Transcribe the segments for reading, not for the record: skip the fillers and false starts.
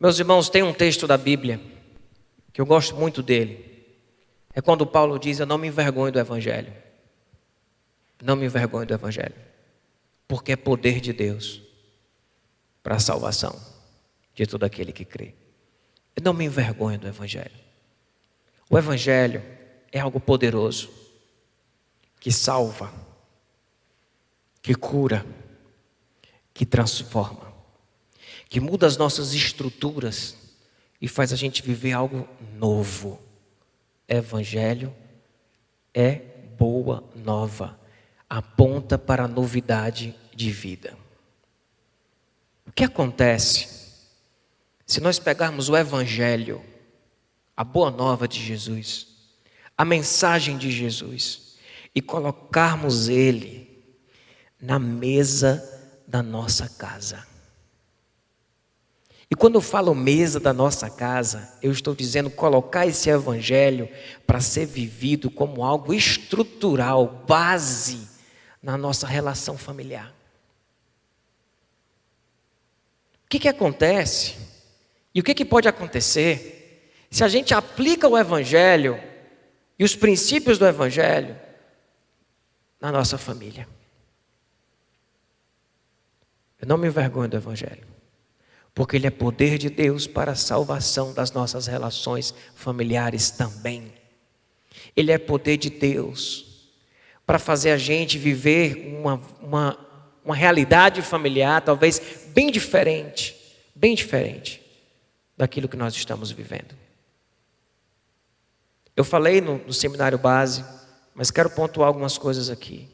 Meus irmãos, tem um texto da Bíblia que eu gosto muito dele. É quando Paulo diz: eu não me envergonho do Evangelho. Não me envergonho do Evangelho, porque é poder de Deus para a salvação de todo aquele que crê. Eu não me envergonho do Evangelho. O Evangelho é algo poderoso, que salva, que cura, que transforma, que muda as nossas estruturas e faz a gente viver algo novo. Evangelho é boa nova, aponta para a novidade de vida. O que acontece se nós pegarmos o Evangelho, a boa nova de Jesus, a mensagem de Jesus, e colocarmos ele na mesa da nossa casa? E quando eu falo mesa da nossa casa, eu estou dizendo colocar esse Evangelho para ser vivido como algo estrutural, base na nossa relação familiar. O que acontece? E o que pode acontecer se a gente aplica o Evangelho e os princípios do Evangelho na nossa família? Eu não me envergonho do Evangelho, porque ele é poder de Deus para a salvação das nossas relações familiares também. Ele é poder de Deus para fazer a gente viver uma realidade familiar talvez bem diferente daquilo que nós estamos vivendo. Eu falei no seminário base, mas quero pontuar algumas coisas aqui.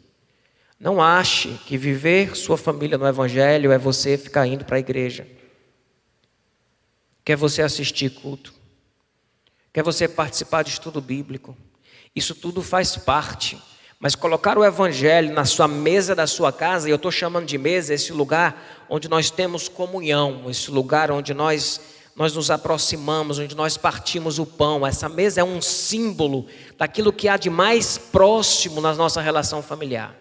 Não ache que viver sua família no Evangelho é você ficar indo para a igreja, quer você assistir culto, quer você participar de estudo bíblico. Isso tudo faz parte, mas colocar o Evangelho na sua mesa da sua casa, e eu estou chamando de mesa esse lugar onde nós temos comunhão, esse lugar onde nós nos aproximamos, onde nós partimos o pão. Essa mesa é um símbolo daquilo que há de mais próximo na nossa relação familiar,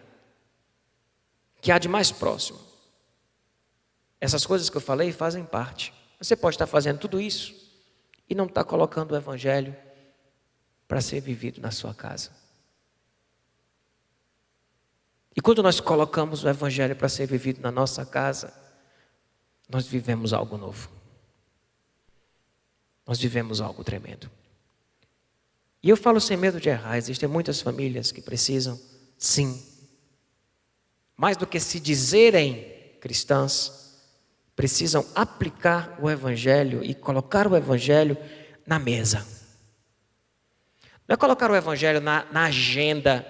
que há de mais próximo. Essas coisas que eu falei fazem parte. Você pode estar fazendo tudo isso e não estar colocando o Evangelho para ser vivido na sua casa. E quando nós colocamos o Evangelho para ser vivido na nossa casa, nós vivemos algo novo. Nós vivemos algo tremendo. E eu falo sem medo de errar, existem muitas famílias que precisam, sim, mais do que se dizerem cristãs, precisam aplicar o Evangelho e colocar o Evangelho na mesa. Não é colocar o Evangelho na agenda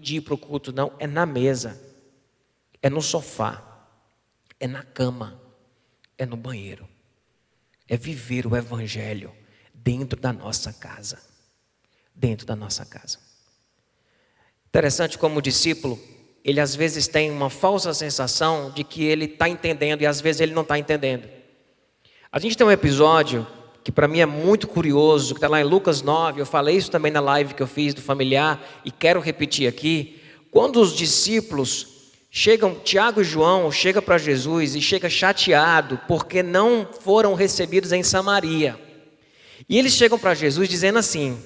de ir para o culto, não. É na mesa, é no sofá, é na cama, é no banheiro. É viver o Evangelho dentro da nossa casa. Dentro da nossa casa. Interessante como o discípulo, ele às vezes tem uma falsa sensação de que ele está entendendo e às vezes ele não está entendendo. A gente tem um episódio que para mim é muito curioso, que está lá em Lucas 9, eu falei isso também na live que eu fiz do familiar e quero repetir aqui. Quando os discípulos chegam, Tiago e João chegam para Jesus e chegam chateado porque não foram recebidos em Samaria. E eles chegam para Jesus dizendo assim: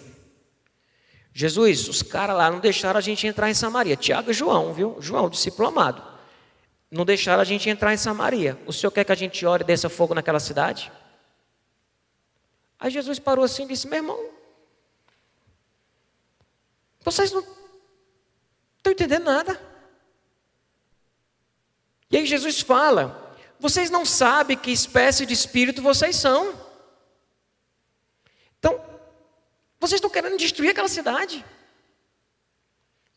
Jesus, os caras lá não deixaram a gente entrar em Samaria. Tiago e João, viu? João, discípulo amado. Não deixaram a gente entrar em Samaria. O Senhor quer que a gente ore e desça fogo naquela cidade? Aí Jesus parou assim e disse: meu irmão, vocês não estão entendendo nada. E aí Jesus fala: vocês não sabem que espécie de espírito vocês são. Então, vocês estão querendo destruir aquela cidade.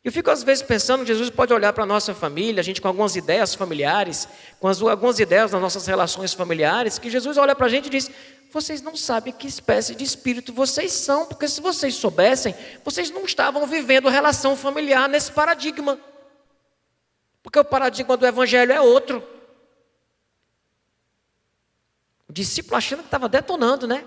Eu fico às vezes pensando, Jesus pode olhar para a nossa família, a gente com algumas ideias familiares, com algumas ideias das nossas relações familiares, que Jesus olha para a gente e diz: vocês não sabem que espécie de espírito vocês são, porque se vocês soubessem, vocês não estavam vivendo relação familiar nesse paradigma. Porque o paradigma do Evangelho é outro. O discípulo achando que estava detonando, né?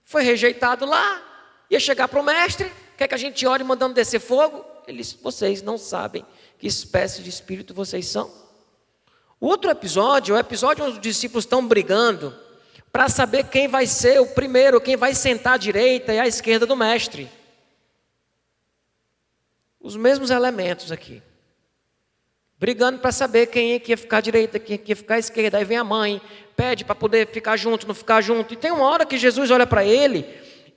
Foi rejeitado lá, ia chegar para o mestre, quer que a gente ore mandando descer fogo? Ele disse: vocês não sabem que espécie de espírito vocês são. O outro episódio é o episódio onde os discípulos estão brigando para saber quem vai ser o primeiro, quem vai sentar à direita e à esquerda do mestre. Os mesmos elementos aqui. Brigando para saber quem é que ia ficar à direita, quem é que ia ficar à esquerda. Aí vem a mãe, pede para poder ficar junto, não ficar junto. E tem uma hora que Jesus olha para ele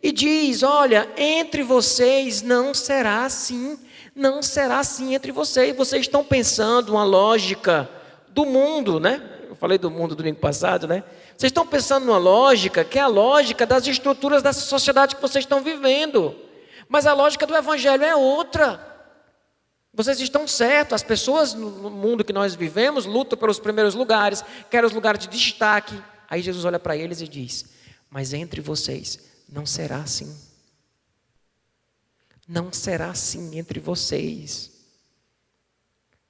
e diz: olha, entre vocês não será assim. Não será assim entre vocês. Vocês estão pensando uma lógica do mundo, né? Eu falei do mundo domingo passado, né? Vocês estão pensando numa lógica que é a lógica das estruturas da sociedade que vocês estão vivendo. Mas a lógica do evangelho é outra. Vocês estão certos, as pessoas no mundo que nós vivemos lutam pelos primeiros lugares, querem os lugares de destaque. Aí Jesus olha para eles e diz: mas entre vocês não será assim. Não será assim entre vocês.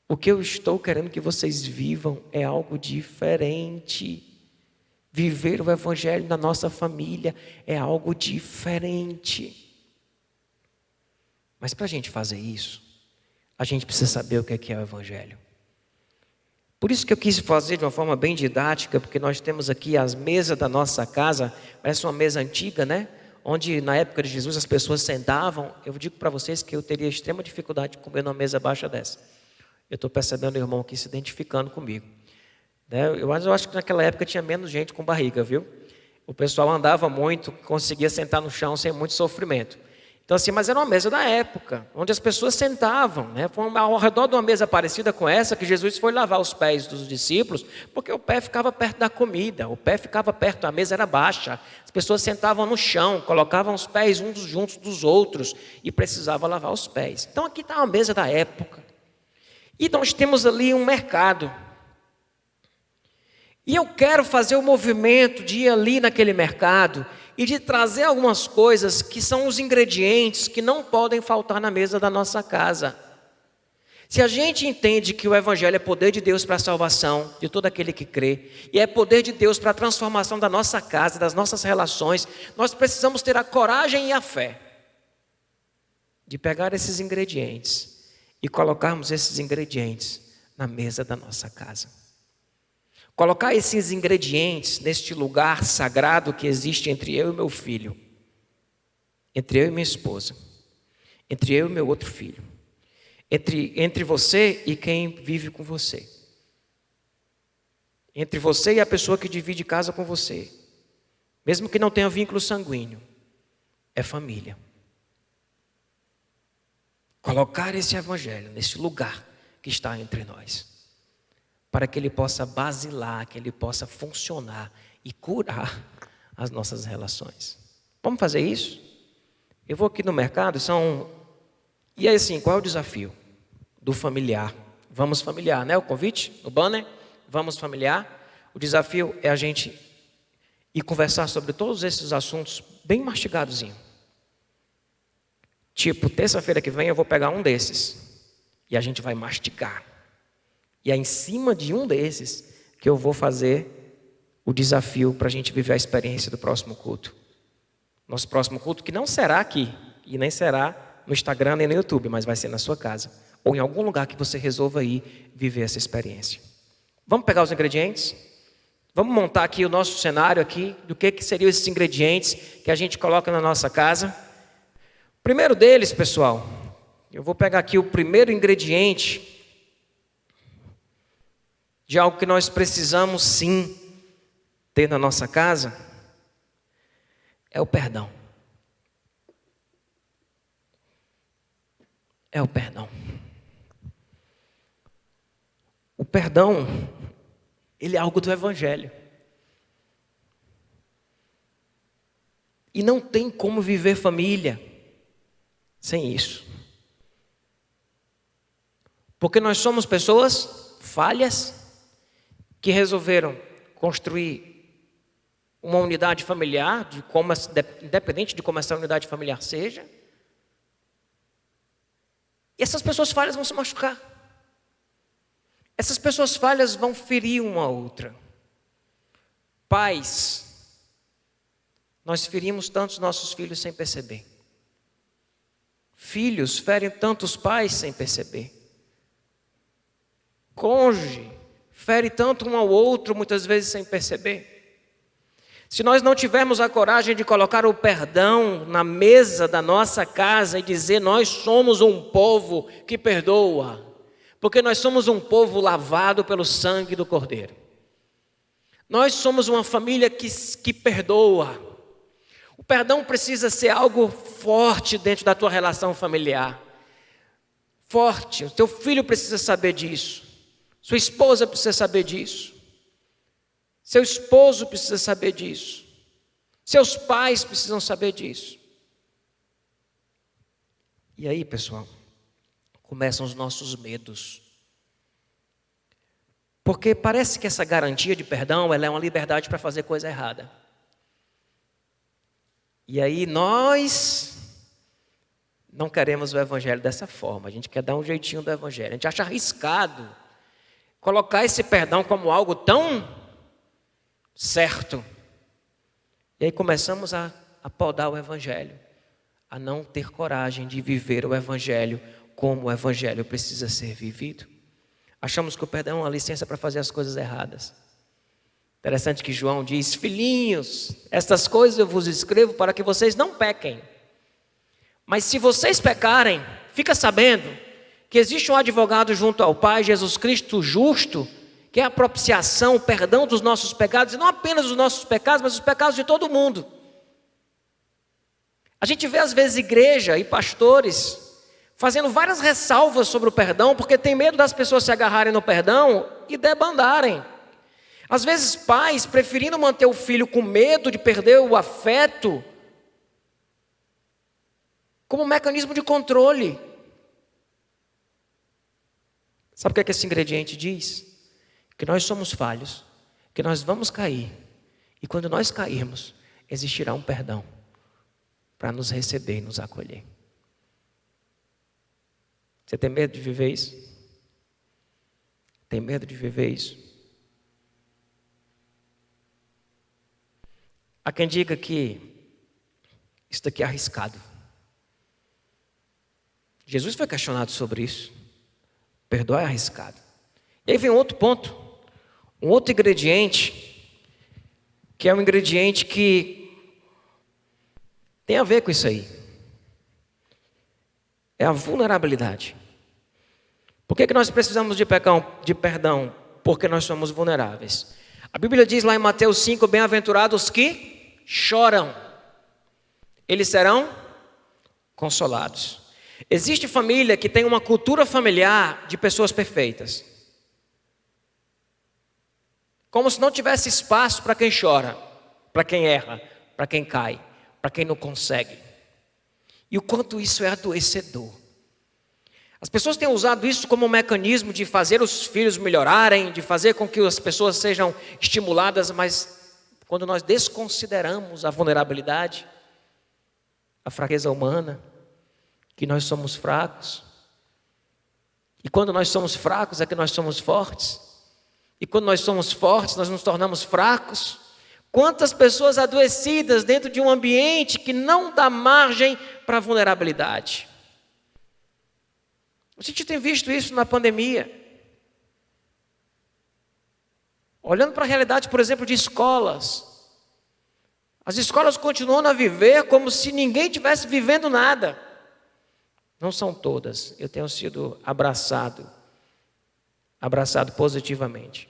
O que eu estou querendo que vocês vivam é algo diferente. Viver o evangelho na nossa família é algo diferente. Mas para a gente fazer isso, a gente precisa saber o que é o evangelho. Por isso que eu quis fazer de uma forma bem didática, porque nós temos aqui as mesas da nossa casa, parece uma mesa antiga, né? Onde na época de Jesus as pessoas sentavam. Eu digo para vocês que eu teria extrema dificuldade de comer numa mesa baixa dessa. Eu estou percebendo o irmão aqui se identificando comigo. Eu acho que naquela época tinha menos gente com barriga, viu? O pessoal andava muito, conseguia sentar no chão sem muito sofrimento. Então assim, mas era uma mesa da época, onde as pessoas sentavam, né? Foi ao redor de uma mesa parecida com essa que Jesus foi lavar os pés dos discípulos, porque o pé ficava perto da comida, o pé ficava perto, a mesa era baixa, as pessoas sentavam no chão, colocavam os pés uns juntos dos outros e precisavam lavar os pés. Então aqui está uma mesa da época. E nós temos ali um mercado. E eu quero fazer o movimento de ir ali naquele mercado e de trazer algumas coisas que são os ingredientes que não podem faltar na mesa da nossa casa. Se a gente entende que o evangelho é poder de Deus para a salvação de todo aquele que crê, e é poder de Deus para a transformação da nossa casa, das nossas relações, nós precisamos ter a coragem e a fé de pegar esses ingredientes e colocarmos esses ingredientes na mesa da nossa casa. Colocar esses ingredientes neste lugar sagrado que existe entre eu e meu filho, entre eu e minha esposa, entre eu e meu outro filho, entre você e quem vive com você, entre você e a pessoa que divide casa com você, mesmo que não tenha vínculo sanguíneo, é família. Colocar esse evangelho nesse lugar que está entre nós, para que ele possa basilar, que ele possa funcionar e curar as nossas relações. Vamos fazer isso? Eu vou aqui no mercado, e aí assim, qual é o desafio do familiar? Vamos familiar, né? O convite no banner, vamos familiar. O desafio é a gente ir conversar sobre todos esses assuntos bem mastigadozinho. Tipo, terça-feira que vem eu vou pegar um desses e a gente vai mastigar. E é em cima de um desses que eu vou fazer o desafio para a gente viver a experiência do próximo culto. Nosso próximo culto que não será aqui, e nem será no Instagram nem no YouTube, mas vai ser na sua casa, ou em algum lugar que você resolva ir viver essa experiência. Vamos pegar os ingredientes? Vamos montar aqui o nosso cenário aqui, do que seriam esses ingredientes que a gente coloca na nossa casa. O primeiro deles, pessoal, eu vou pegar aqui o primeiro ingrediente de algo que nós precisamos sim ter na nossa casa, é o perdão. É o perdão. O perdão, ele é algo do evangelho. E não tem como viver família sem isso. Porque nós somos pessoas falhas, que resolveram construir uma unidade familiar, independente de como essa unidade familiar seja. E essas pessoas falhas vão se machucar. Essas pessoas falhas vão ferir uma a outra. Pais, nós ferimos tantos nossos filhos sem perceber. Filhos ferem tantos pais sem perceber. Cônjuge fere tanto um ao outro, muitas vezes sem perceber. Se nós não tivermos a coragem de colocar o perdão na mesa da nossa casa e dizer: nós somos um povo que perdoa, porque nós somos um povo lavado pelo sangue do Cordeiro. Nós somos uma família que perdoa. O perdão precisa ser algo forte dentro da tua relação familiar. Forte. O teu filho precisa saber disso. Sua esposa precisa saber disso. Seu esposo precisa saber disso. Seus pais precisam saber disso. E aí, pessoal, começam os nossos medos. Porque parece que essa garantia de perdão, ela é uma liberdade para fazer coisa errada. E aí nós não queremos o evangelho dessa forma. A gente quer dar um jeitinho do evangelho. A gente acha arriscado colocar esse perdão como algo tão certo. E aí começamos a podar o evangelho, a não ter coragem de viver o evangelho como o evangelho precisa ser vivido. Achamos que o perdão é uma licença para fazer as coisas erradas. Interessante que João diz: filhinhos, estas coisas eu vos escrevo para que vocês não pequem. Mas se vocês pecarem, fica sabendo que existe um advogado junto ao Pai, Jesus Cristo justo, que é a propiciação, o perdão dos nossos pecados, e não apenas os nossos pecados, mas os pecados de todo mundo. A gente vê às vezes igreja e pastores fazendo várias ressalvas sobre o perdão, porque tem medo das pessoas se agarrarem no perdão e debandarem. Às vezes pais preferindo manter o filho com medo de perder o afeto, como um mecanismo de controle. Sabe o que é que esse ingrediente diz? Que nós somos falhos, que nós vamos cair, e quando nós cairmos, existirá um perdão para nos receber e nos acolher. Você tem medo de viver isso? Tem medo de viver isso? Há quem diga que isso daqui é arriscado. Jesus foi questionado sobre isso. Perdoar é arriscado. E aí vem outro ponto, um outro ingrediente, que é um ingrediente que tem a ver com isso aí. É a vulnerabilidade. Por que nós precisamos de perdão? Porque nós somos vulneráveis. A Bíblia diz lá em Mateus 5, bem-aventurados que choram, eles serão consolados. Existe família que tem uma cultura familiar de pessoas perfeitas. Como se não tivesse espaço para quem chora, para quem erra, para quem cai, para quem não consegue. E o quanto isso é adoecedor. As pessoas têm usado isso como um mecanismo de fazer os filhos melhorarem, de fazer com que as pessoas sejam estimuladas, mas quando nós desconsideramos a vulnerabilidade, a fraqueza humana, que nós somos fracos, e quando nós somos fracos é que nós somos fortes, e quando nós somos fortes nós nos tornamos fracos. Quantas pessoas adoecidas dentro de um ambiente que não dá margem para a vulnerabilidade. A gente tem visto isso na pandemia. Olhando para a realidade, por exemplo, de escolas. As escolas continuam a viver como se ninguém estivesse vivendo nada. Não são todas. Eu tenho sido abraçado positivamente.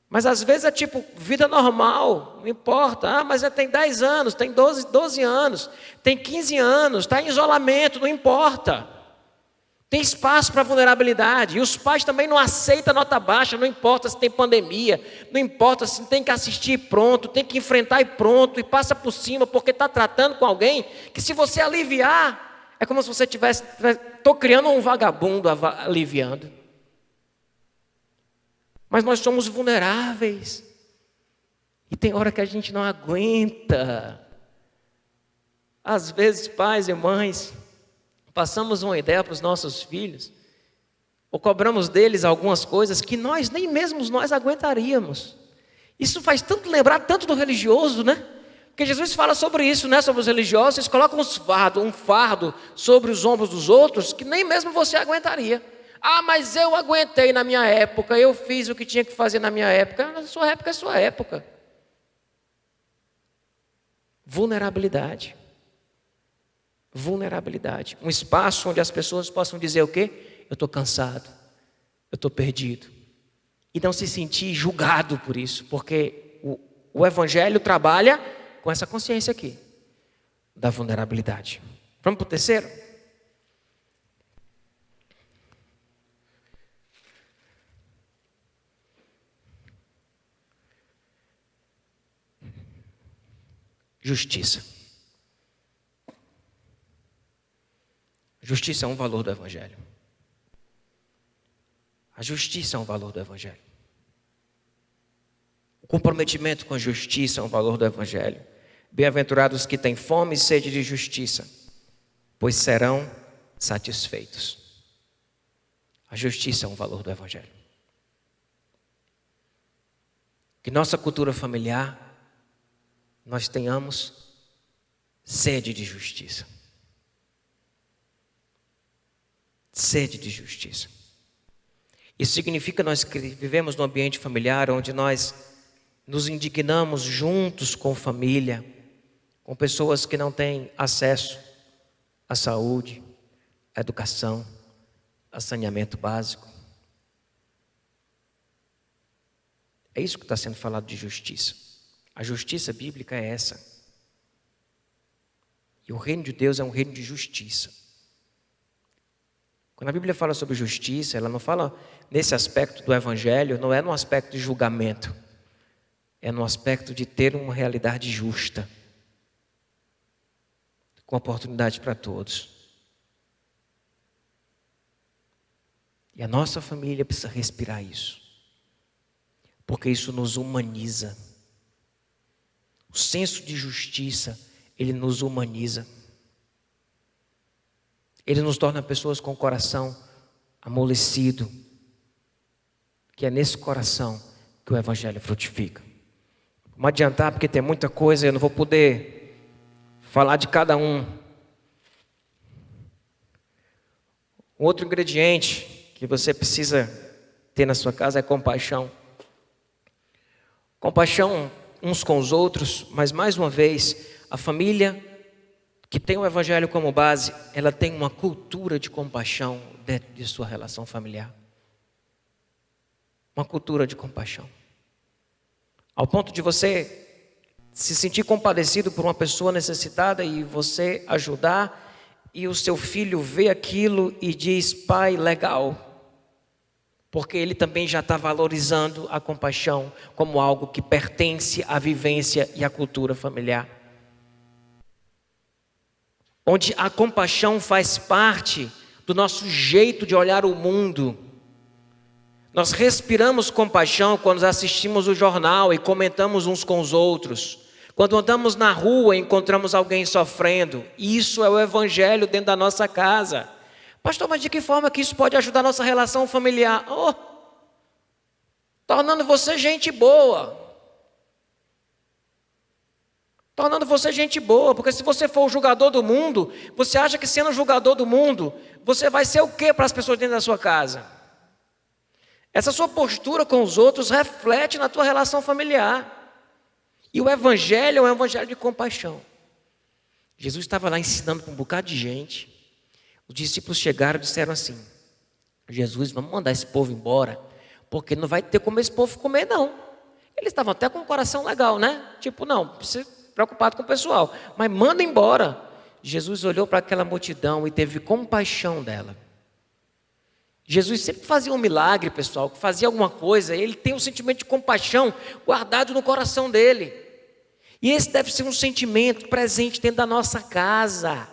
Mas às vezes é tipo vida normal, não importa. Mas tem 10 anos, tem 12 anos, tem 15 anos, está em isolamento, não importa. Tem espaço para vulnerabilidade. E os pais também não aceitam nota baixa, não importa se tem pandemia, não importa se tem que assistir e pronto, tem que enfrentar e pronto, e passa por cima, porque está tratando com alguém que se você aliviar, é como se você estou criando um vagabundo aliviando. Mas nós somos vulneráveis. E tem hora que a gente não aguenta. Às vezes, pais e mães, passamos uma ideia para os nossos filhos, ou cobramos deles algumas coisas que nós, nem mesmo nós aguentaríamos. Isso faz tanto lembrar tanto do religioso, né? Porque Jesus fala sobre isso, né? Sobre os religiosos, eles colocam um fardo sobre os ombros dos outros, que nem mesmo você aguentaria. Mas eu aguentei na minha época, eu fiz o que tinha que fazer na minha época. A sua época é sua época. Vulnerabilidade. Vulnerabilidade. Um espaço onde as pessoas possam dizer o quê? Eu estou cansado, eu estou perdido. E não se sentir julgado por isso, porque o Evangelho trabalha com essa consciência aqui, da vulnerabilidade. Vamos para o terceiro? Justiça. Justiça é um valor do Evangelho. A justiça é um valor do Evangelho. O comprometimento com a justiça é um valor do Evangelho. Bem-aventurados que têm fome e sede de justiça, pois serão satisfeitos. A justiça é um valor do Evangelho. Que nossa cultura familiar, nós tenhamos sede de justiça. Sede de justiça. Isso significa nós que vivemos num ambiente familiar onde nós nos indignamos juntos com família, com pessoas que não têm acesso à saúde, à educação, a saneamento básico. É isso que está sendo falado de justiça. A justiça bíblica é essa. E o reino de Deus é um reino de justiça. Quando a Bíblia fala sobre justiça, ela não fala nesse aspecto do Evangelho, não é no aspecto de julgamento. É no aspecto de ter uma realidade justa, com oportunidade para todos. E a nossa família precisa respirar isso, porque isso nos humaniza. O senso de justiça, ele nos humaniza. Ele nos torna pessoas com o coração amolecido, que é nesse coração que o Evangelho frutifica. Não adiantar, porque tem muita coisa, eu não vou poder falar de cada um. Um outro ingrediente que você precisa ter na sua casa é compaixão. Compaixão uns com os outros, mas mais uma vez, a família que tem o Evangelho como base, ela tem uma cultura de compaixão dentro de sua relação familiar. Uma cultura de compaixão. Ao ponto de você se sentir compadecido por uma pessoa necessitada e você ajudar, e o seu filho vê aquilo e diz, pai, legal. Porque ele também já está valorizando a compaixão como algo que pertence à vivência e à cultura familiar. Onde a compaixão faz parte do nosso jeito de olhar o mundo. Nós respiramos compaixão quando assistimos o jornal e comentamos uns com os outros. Quando andamos na rua e encontramos alguém sofrendo. Isso é o Evangelho dentro da nossa casa. Pastor, mas de que forma que isso pode ajudar a nossa relação familiar? Tornando você gente boa. Tornando você gente boa, porque se você for o julgador do mundo, você acha que sendo o julgador do mundo, você vai ser o quê para as pessoas dentro da sua casa? Essa sua postura com os outros reflete na tua relação familiar. E o Evangelho é um Evangelho de compaixão. Jesus estava lá ensinando para um bocado de gente. Os discípulos chegaram e disseram assim, Jesus, vamos mandar esse povo embora, porque não vai ter como esse povo comer não. Eles estavam até com o coração legal, né? Tipo, não, precisa preocupado com o pessoal, mas manda embora. Jesus olhou para aquela multidão e teve compaixão dela. Jesus sempre fazia um milagre, pessoal, que fazia alguma coisa, ele tem um sentimento de compaixão guardado no coração dele. E esse deve ser um sentimento presente dentro da nossa casa.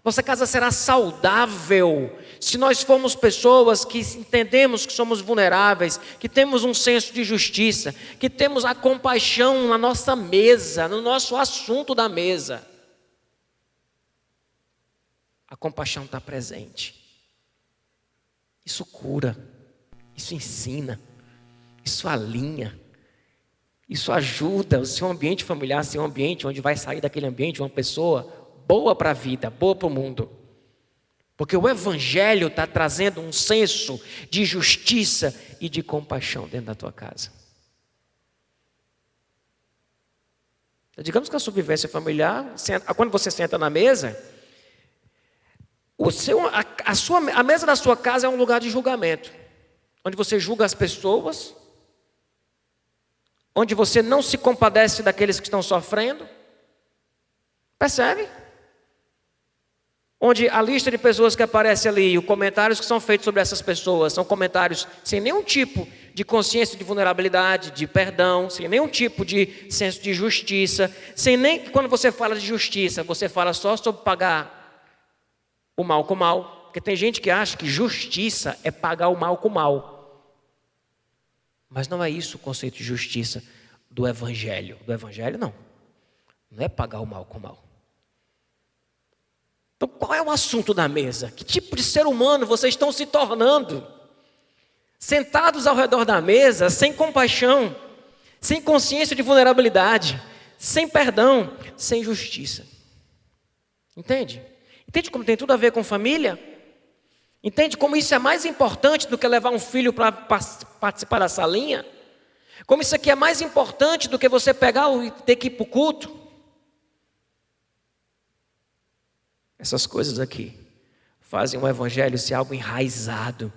Nossa casa será saudável se nós formos pessoas que entendemos que somos vulneráveis, que temos um senso de justiça, que temos a compaixão na nossa mesa, no nosso assunto da mesa. A compaixão está presente. Isso cura, isso ensina, isso alinha, isso ajuda o seu ambiente familiar a ser um ambiente onde vai sair daquele ambiente uma pessoa boa para a vida, boa para o mundo. Porque o Evangelho está trazendo um senso de justiça e de compaixão dentro da tua casa. Então, digamos que a sua vivência familiar, quando você senta na mesa, a mesa da sua casa é um lugar de julgamento, onde você julga as pessoas, onde você não se compadece daqueles que estão sofrendo. Percebe? Onde a lista de pessoas que aparece ali, os comentários que são feitos sobre essas pessoas, são comentários sem nenhum tipo de consciência de vulnerabilidade, de perdão, sem nenhum tipo de senso de justiça, sem nem, quando você fala de justiça, você fala só sobre pagar o mal com o mal, porque tem gente que acha que justiça é pagar o mal com o mal. Mas não é isso o conceito de justiça do Evangelho. Do Evangelho, não. Não é pagar o mal com o mal. Então, qual é o assunto da mesa? Que tipo de ser humano vocês estão se tornando? Sentados ao redor da mesa, sem compaixão, sem consciência de vulnerabilidade, sem perdão, sem justiça. Entende? Entende como tem tudo a ver com família? Entende como isso é mais importante do que levar um filho para participar da salinha? Como isso aqui é mais importante do que você pegar e ter que ir para o culto? Essas coisas aqui fazem o evangelho ser algo enraizado,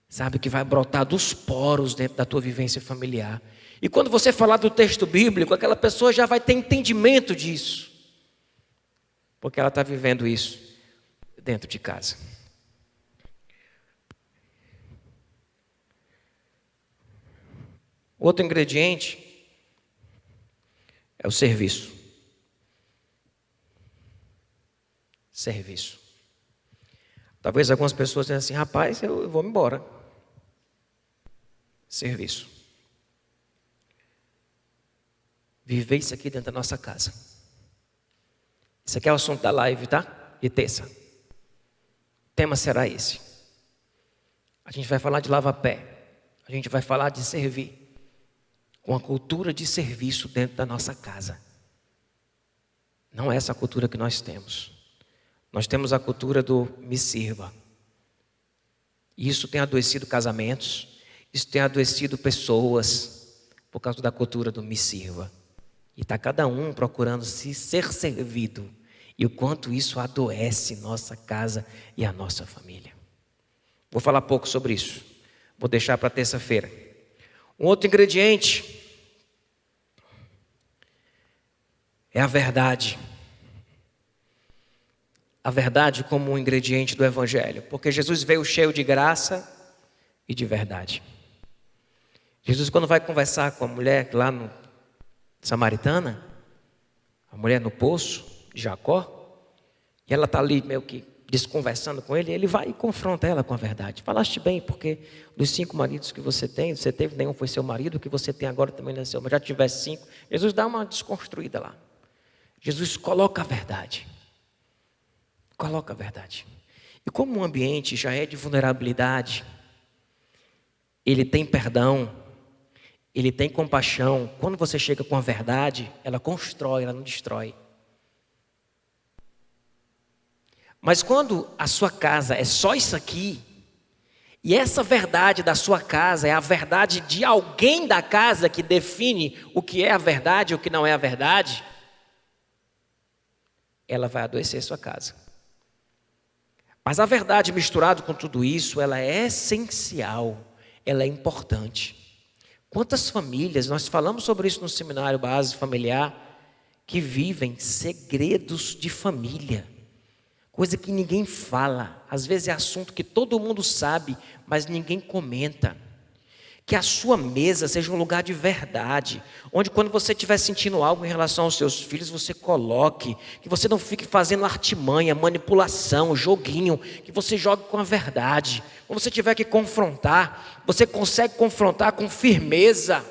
sabe, que vai brotar dos poros dentro da tua vivência familiar. E quando você falar do texto bíblico, aquela pessoa já vai ter entendimento disso, porque ela está vivendo isso dentro de casa. Outro ingrediente é o serviço. Serviço. Talvez algumas pessoas tenham assim, rapaz, eu vou me embora. Serviço. Viver isso aqui dentro da nossa casa. Isso aqui é o assunto da live, tá? De terça. O tema será esse. A gente vai falar de lava-pé. A gente vai falar de servir. Com a cultura de serviço dentro da nossa casa. Não é essa a cultura que nós temos. Nós temos a cultura do me sirva. E isso tem adoecido casamentos, isso tem adoecido pessoas, por causa da cultura do me sirva. E está cada um procurando se ser servido. E o quanto isso adoece nossa casa e a nossa família. Vou falar pouco sobre isso. Vou deixar para terça-feira. Um outro ingrediente é a verdade. A verdade como um ingrediente do Evangelho. Porque Jesus veio cheio de graça e de verdade. Jesus, quando vai conversar com a mulher lá no Samaritana, a mulher no poço de Jacó, e ela está ali meio que desconversando com ele, ele vai e confronta ela com a verdade. Falaste bem, porque dos 5 maridos que você tem, você teve, nenhum foi seu marido, o que você tem agora também não é seu, mas já tivesse 5. Jesus dá uma desconstruída lá. Jesus coloca a verdade. Coloca a verdade. E como o ambiente já é de vulnerabilidade, ele tem perdão, ele tem compaixão. Quando você chega com a verdade, ela constrói, ela não destrói. Mas quando a sua casa é só isso aqui, e essa verdade da sua casa é a verdade de alguém da casa que define o que é a verdade e o que não é a verdade, ela vai adoecer sua casa. Mas a verdade misturada com tudo isso, ela é essencial, ela é importante. Quantas famílias, nós falamos sobre isso no seminário base familiar, que vivem segredos de família, coisa que ninguém fala, às vezes é assunto que todo mundo sabe, mas ninguém comenta. Que a sua mesa seja um lugar de verdade, onde quando você estiver sentindo algo em relação aos seus filhos, você coloque, que você não fique fazendo artimanha, manipulação, joguinho, que você jogue com a verdade. Quando você tiver que confrontar, você consegue confrontar com firmeza,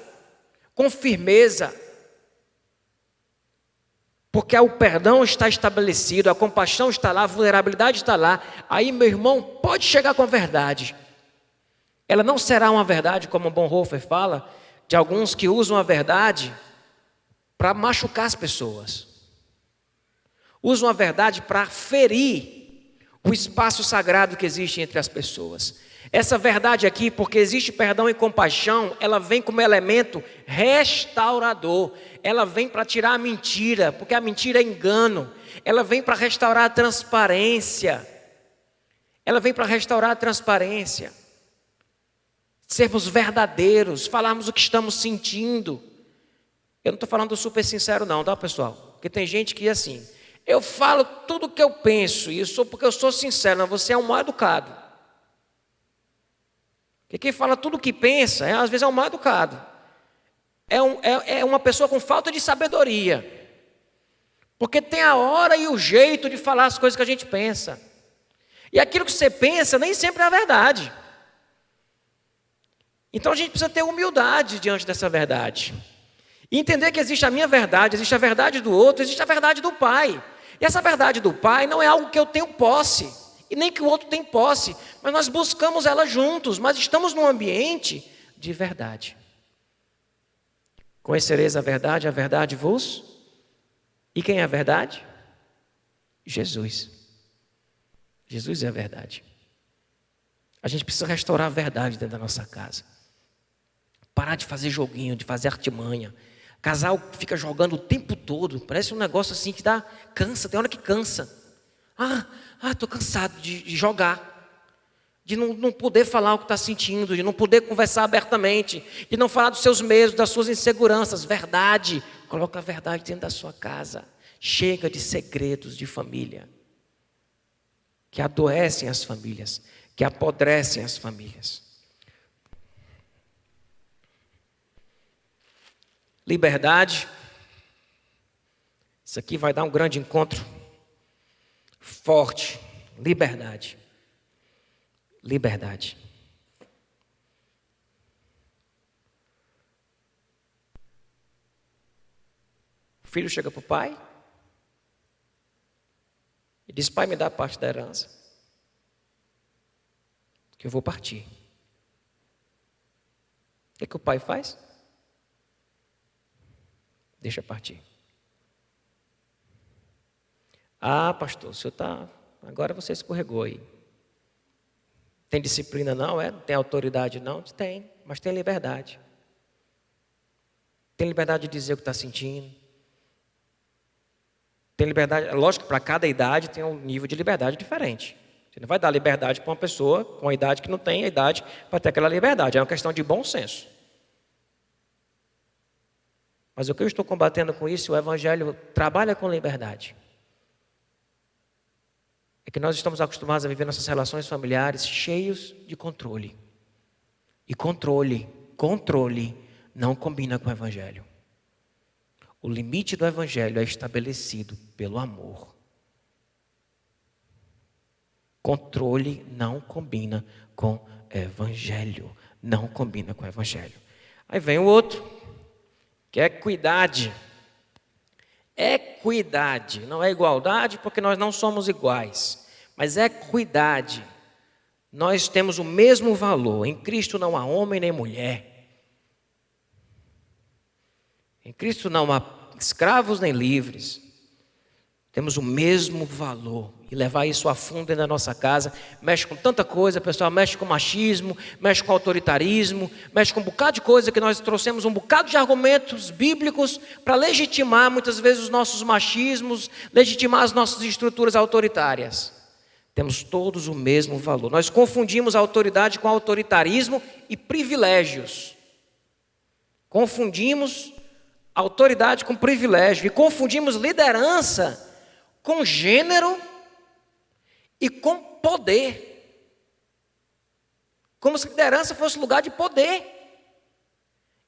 porque o perdão está estabelecido, a compaixão está lá, a vulnerabilidade está lá. Aí, meu irmão, pode chegar com a verdade. Ela não será uma verdade, como o Bonhoeffer fala, de alguns que usam a verdade para machucar as pessoas. Usam a verdade para ferir o espaço sagrado que existe entre as pessoas. Essa verdade aqui, porque existe perdão e compaixão, ela vem como elemento restaurador. Ela vem para tirar a mentira, porque a mentira é engano. Ela vem para restaurar a transparência. Ela vem para restaurar a transparência. Sermos verdadeiros, falarmos o que estamos sentindo. Eu não estou falando do super sincero não, tá, pessoal? Porque tem gente que assim, eu falo tudo o que eu penso, e isso porque eu sou sincero, não, você é um mal educado. Porque quem fala tudo o que pensa, às vezes é um mal educado. É uma pessoa com falta de sabedoria. Porque tem a hora e o jeito de falar as coisas que a gente pensa. E aquilo que você pensa nem sempre é a verdade. Então a gente precisa ter humildade diante dessa verdade. E entender que existe a minha verdade, existe a verdade do outro, existe a verdade do Pai. E essa verdade do Pai não é algo que eu tenho posse, e nem que o outro tem posse, mas nós buscamos ela juntos, mas estamos num ambiente de verdade. Conhecereis a verdade vos... E quem é a verdade? Jesus. Jesus é a verdade. A gente precisa restaurar a verdade dentro da nossa casa. Parar de fazer joguinho, de fazer artimanha. Casal fica jogando o tempo todo. Parece um negócio assim que cansa, tem hora que cansa. Estou cansado de jogar. De não poder falar o que está sentindo, de não poder conversar abertamente, de não falar dos seus medos, das suas inseguranças. Verdade. Coloca a verdade dentro da sua casa. Chega de segredos de família que adoecem as famílias, que apodrecem as famílias. Liberdade. Isso aqui vai dar um grande encontro forte. Liberdade. Liberdade. O filho chega para o pai e diz: pai, me dá parte da herança, que eu vou partir. O que o pai faz? Deixa partir. Pastor, o senhor agora você escorregou aí. Tem disciplina não, Não tem autoridade não? Tem, mas tem liberdade. Tem liberdade de dizer o que está sentindo. Tem liberdade, lógico que para cada idade tem um nível de liberdade diferente. Você não vai dar liberdade para uma pessoa com a idade que não tem a idade para ter aquela liberdade. É uma questão de bom senso. Mas o que eu estou combatendo com isso, o Evangelho trabalha com liberdade. É que nós estamos acostumados a viver nossas relações familiares cheios de controle. E controle não combina com o Evangelho. O limite do Evangelho é estabelecido pelo amor. Controle não combina com o Evangelho. Não combina com o Evangelho. Aí vem o outro, que é equidade. Equidade, não é igualdade porque nós não somos iguais, mas equidade. Nós temos o mesmo valor. Em Cristo não há homem nem mulher. Em Cristo não há escravos nem livres. Temos o mesmo valor. E levar isso a fundo dentro da nossa casa. Mexe com tanta coisa, pessoal. Mexe com machismo, mexe com autoritarismo, mexe com um bocado de coisa que nós trouxemos um bocado de argumentos bíblicos para legitimar muitas vezes os nossos machismos, legitimar as nossas estruturas autoritárias. Temos todos o mesmo valor. Nós confundimos a autoridade com autoritarismo e privilégios. Confundimos autoridade com privilégio. E confundimos liderança com gênero e com poder. Como se liderança fosse lugar de poder.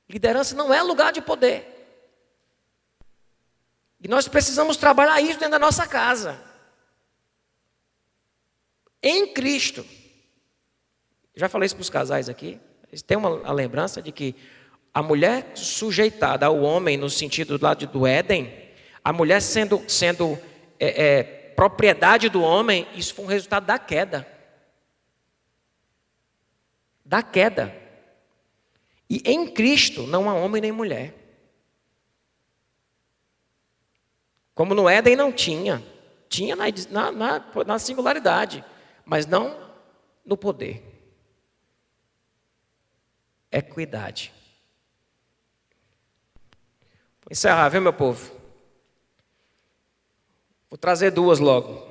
Liderança não é lugar de poder. E nós precisamos trabalhar isso dentro da nossa casa. Em Cristo. Já falei isso para os casais aqui. Eles têm a lembrança de que a mulher sujeitada ao homem no sentido do lado do Éden, a mulher sendo propriedade do homem, isso foi um resultado da queda. Da queda. E em Cristo não há homem nem mulher. Como no Éden não tinha Tinha na singularidade, mas não no poder. Equidade. Vou encerrar, viu, meu povo? Vou trazer duas logo.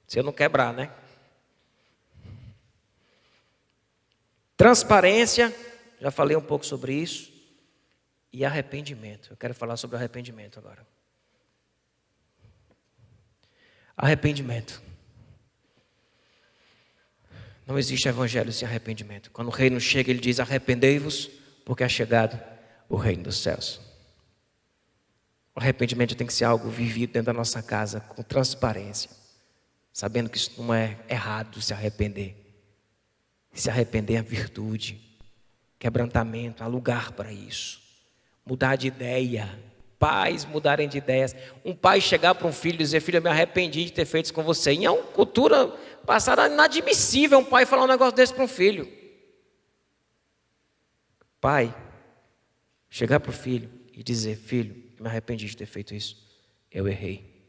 Se eu não quebrar, né? Transparência, já falei um pouco sobre isso. E arrependimento. Eu quero falar sobre arrependimento agora. Arrependimento. Não existe evangelho sem arrependimento. Quando o reino chega, ele diz: arrependei-vos, porque é chegado o reino dos céus. O arrependimento tem que ser algo vivido dentro da nossa casa, com transparência, sabendo que isso não é errado se arrepender. Se arrepender é virtude, quebrantamento, há lugar para isso. Mudar de ideia, pais mudarem de ideias. Um pai chegar para um filho e dizer: filho, eu me arrependi de ter feito isso com você. E é uma cultura passada inadmissível um pai falar um negócio desse para um filho. Pai, chegar para o filho e dizer: filho, eu me arrependi de ter feito isso, eu errei.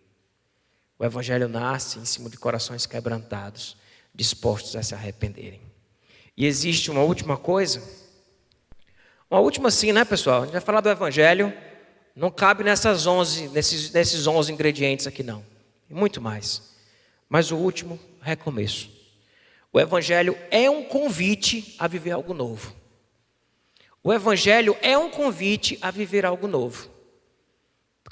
O evangelho nasce em cima de corações quebrantados, dispostos a se arrependerem. E existe uma última coisa, uma última sim, né, pessoal? A gente vai falar do evangelho, não cabe nesses 11 ingredientes aqui não, e muito mais. Mas o último, recomeço. O evangelho é um convite a viver algo novo. O evangelho é um convite a viver algo novo.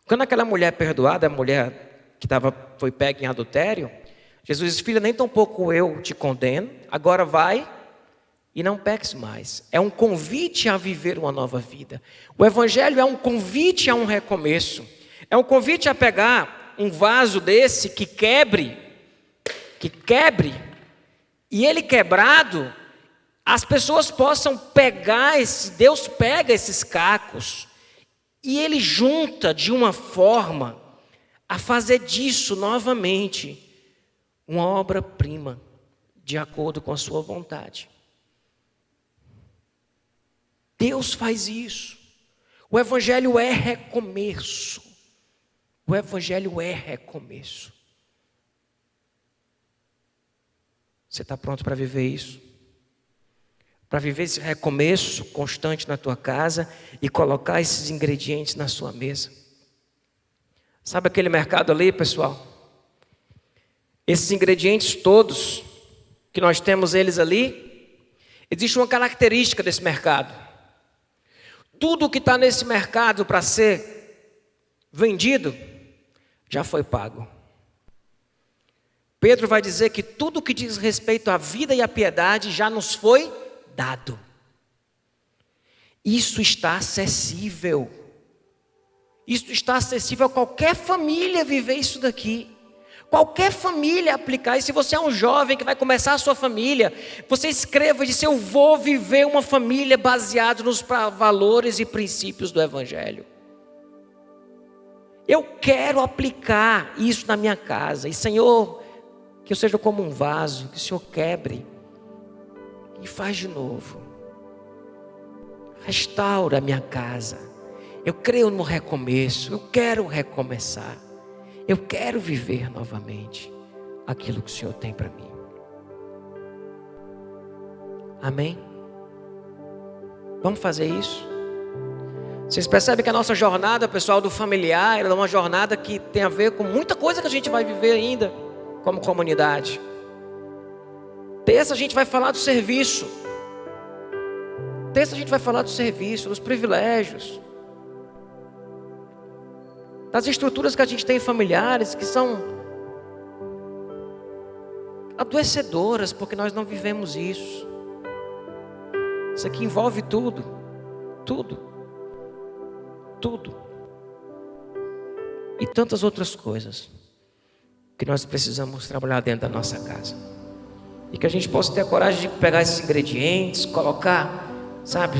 Quando aquela mulher perdoada, a mulher que foi pega em adultério, Jesus disse: filha, nem tampouco eu te condeno, agora vai e não peques mais. É um convite a viver uma nova vida. O evangelho é um convite a um recomeço. É um convite a pegar um vaso desse que quebre, e ele quebrado, as pessoas possam pegar Deus pega esses cacos e ele junta de uma forma a fazer disso novamente uma obra-prima, de acordo com a sua vontade. Deus faz isso. O evangelho é recomeço. O evangelho é recomeço. Você está pronto para viver isso? Para viver esse recomeço constante na tua casa e colocar esses ingredientes na sua mesa? Sabe aquele mercado ali, pessoal? Esses ingredientes todos, que nós temos eles ali, existe uma característica desse mercado. Tudo que está nesse mercado para ser vendido, já foi pago. Pedro vai dizer que tudo que diz respeito à vida e à piedade já nos foi dado. Isso está acessível. Isso está acessível a qualquer família viver isso daqui. Qualquer família aplicar. E se você é um jovem que vai começar a sua família, você escreva e diz: eu vou viver uma família baseada nos valores e princípios do evangelho. Eu quero aplicar isso na minha casa. E Senhor, que eu seja como um vaso, que o Senhor quebre e faz de novo. Restaura a minha casa. Eu creio no recomeço. Eu quero recomeçar. Eu quero viver novamente aquilo que o Senhor tem para mim. Amém? Vamos fazer isso? Vocês percebem que a nossa jornada, pessoal, do familiar, é uma jornada que tem a ver com muita coisa que a gente vai viver ainda como comunidade. Terça a gente vai falar do serviço. Terça a gente vai falar do serviço, dos privilégios, das estruturas que a gente tem familiares que são adoecedoras, porque nós não vivemos isso. Isso aqui envolve tudo. E tantas outras coisas que nós precisamos trabalhar dentro da nossa casa. E que a gente possa ter a coragem de pegar esses ingredientes, colocar, sabe,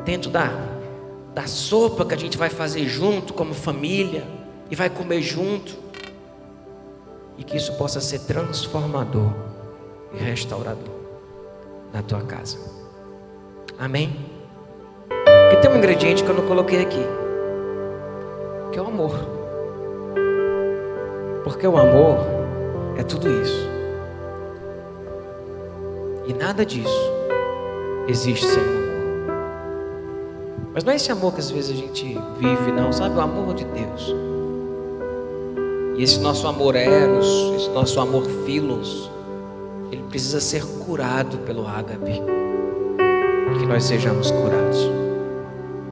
dentro da sopa que a gente vai fazer junto como família e vai comer junto, e que isso possa ser transformador e restaurador na tua casa. Amém? Porque tem um ingrediente que eu não coloquei aqui, que é o amor. Porque o amor é tudo isso. E nada disso existe sem o amor. Mas não é esse amor que às vezes a gente vive, não, sabe? O amor de Deus. E esse nosso amor eros, esse nosso amor philos, ele precisa ser curado pelo ágape. Que nós sejamos curados.